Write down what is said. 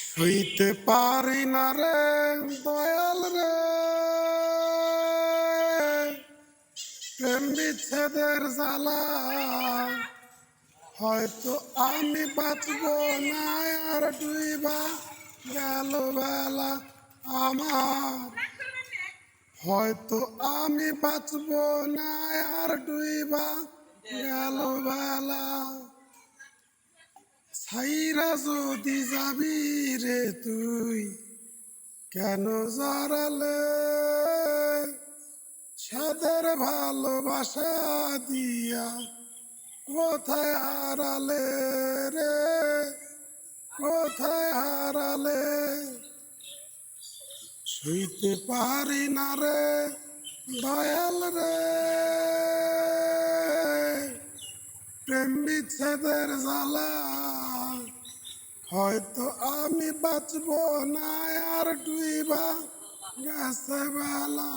সইতে পারি না রে দয়াল রে, প্রেম বিচ্ছেদের জ্বালা। হয়তো আমি বাঁচব না আর ডুইবা গেল বেলা আমার। হয়তো আমি বাঁচব না আর ডুইবা গেল বেলা। ছাইরা যদি যাবি রে তুই কেন জড়ালে, সাদের ভালোবাসা দিয়া কোথায় হারালে রে, কোথায় হারালে। সইতে পারি না রে দয়াল রে, প্রেম বিচ্ছেদের জ্বালা। হয়তো আমি বাঁচব না আর ডুইবা গেছে বেলা।